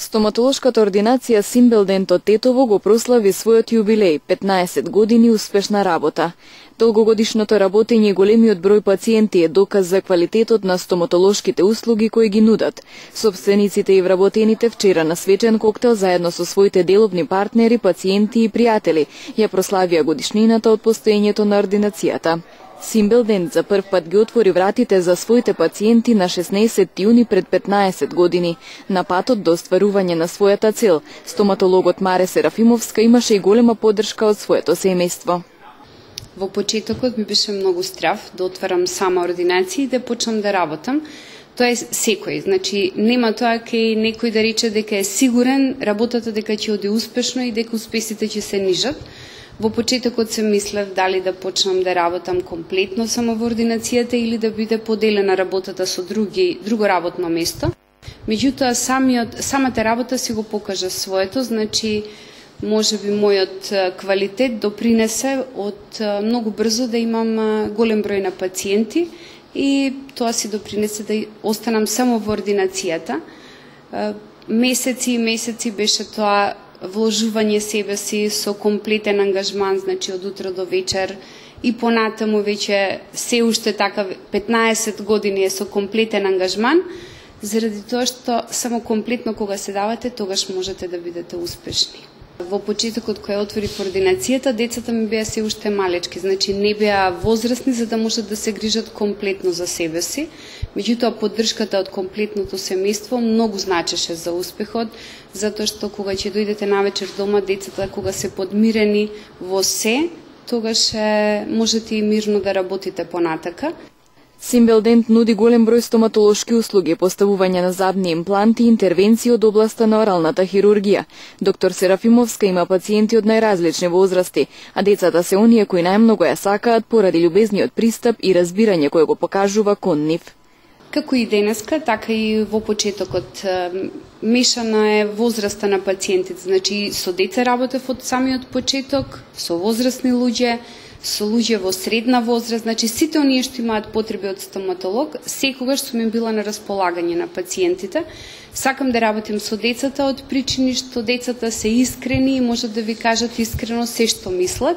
Стоматолошката ординација Симбелдент од Тетово го прослави својот јубилеј, 15 години успешна работа. Долгогодишното работење и големиот број пациенти е доказ за квалитетот на стоматолошките услуги кои ги нудат. Собствениците и вработените вчера на свечен коктел заедно со своите деловни партнери, пациенти и пријатели ја прославија годишнината од постоењето на ординацијата. Симбелдент за прв пат ги отвори вратите за своите пациенти на 16 јуни пред 15 години. На патот до остварување на својата цел, стоматологот Маре Серафимовска имаше и голема поддршка од своето семејство. Во почетокот ми беше многу страв да отварам сама ординација и да почнам да работам. Тоа е секој, значи нема тоа кај некој да рече дека е сигурен работата дека ќе оди успешно и дека успесите ќе се нижат. Во почетокот се мислев дали да почнам да работам комплетно само во ординацијата или да биде поделена работата со друго работно место. Меѓутоа самата работа си го покажа своето, значи можеби мојот квалитет допринесе од многу брзо да имам голем број на пациенти и тоа си допринесе да останам само во ординацијата. Месеци и месеци беше тоа вложување себе си со комплетен ангажман, значи од утро до вечер и понатаму веќе се уште така 15 години е со комплетен ангажман, заради тоа што само комплетно кога се давате, тогаш можете да бидете успешни. Во почетокот кој отвори ординацијата, децата ми беа се уште малечки, значи не беа возрастни за да можат да се грижат комплетно за себе си. Меѓутоа поддршката од комплетното семејство многу значеше за успехот, затоа што кога ќе дојдете навечер дома, децата кога се подмирени во се, тогаш можете и мирно да работите понатака. Симбелдент нуди голем број стоматолошки услуги, поставување на забни импланти и интервенции од областа на оралната хирургија. Доктор Серафимовска има пациенти од најразлични возрасти, а децата се оние кои најмногу ја сакаат поради љубезниот пристап и разбирање кој го покажува кон нив. Како и денеска, така и во почетокот мешана е возраста на пациентите, значи со деца работев од самиот почеток, со возрастни луѓе, со луѓе во средна возраст, значи сите оние што имаат потреби од стоматолог, секогаш сум им била на располагање на пациентите. Сакам да работим со децата од причини што децата се искрени и можат да ви кажат искрено се што мислат.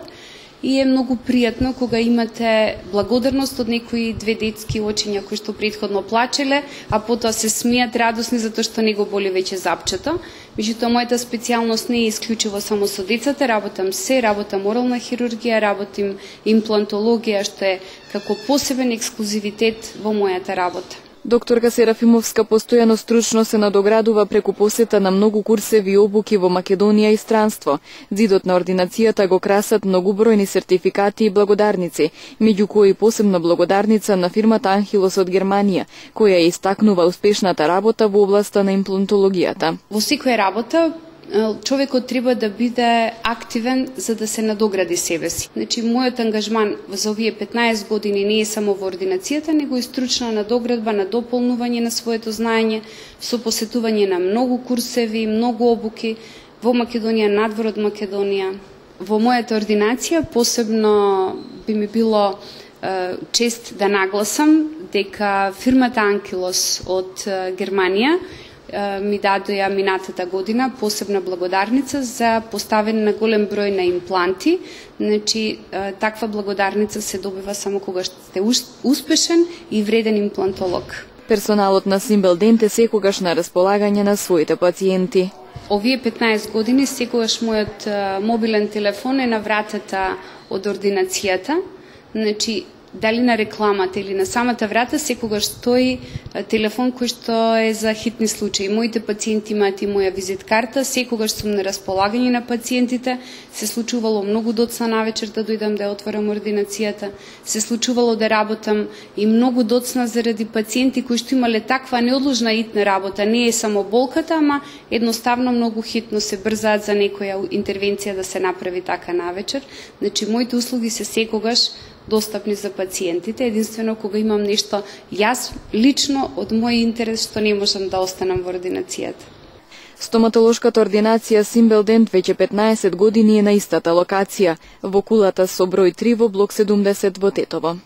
И е многу пријатно кога имате благодарност од некои две детски очиња кои што претходно плачеле, а потоа се смијат радосни затоа што не го боли веќе запчето. Меѓутоа, мојата специјалност не е исклучиво само со децата, работам орална хирургија, работим имплантологија, што е како посебен ексклузивитет во мојата работа. Докторка Серафимовска постојано стручно се надоградува преку посета на многу курсеви и обуки во Македонија и странство. Зидот на ординацијата го красат многу бројни сертификати и благодарници, меѓу кои посебно благодарница на фирмата Анхилос од Германија, која истакнува успешната работа во областа на имплантологијата. Во секоја работа човекот треба да биде активен за да се надогради себе си. Значи, мојот ангажман за овие 15 години не е само во ординацијата, него и стручна надоградба, на дополнување на своето знаење, со посетување на многу курсеви, многу обуки во Македонија, надвор од Македонија. Во мојата ординација посебно би ми било чест да нагласам дека фирмата Анкилос од Германија ми дадоја минатата година посебна благодарница за поставење на голем број на импланти. Значи, таква благодарница се добива само кога сте успешен и вреден имплантолог. Персоналот на Симбелдент е секогаш на располагање на своите пациенти. Овие 15 години секогаш мојот мобилен телефон е на вратата од ординацијата. Значи, дали на рекламата или на самата врата, секогаш стои телефон кој што е за хитни случаи. Моите пациенти имаат и моја визит карта, секогаш сум на располагање на пациентите. Се случувало многу доцна навечер да дојдам да ја отворам ординацијата. Се случувало да работам и многу доцна заради пациенти кои што имале таква неодложна итна работа. Не е само болката, ама едноставно многу хитно се брзаат за некоја интервенција да се направи така навечер. Значи, моите услуги се секогаш достапни за пациентите, единствено кога имам нешто јас лично од мој интерес што не можам да останам во ординацијата. Стоматолошката ординација Симбелдент веќе 15 години е на истата локација, во кулата со број 3 во блок 70 во Тетово.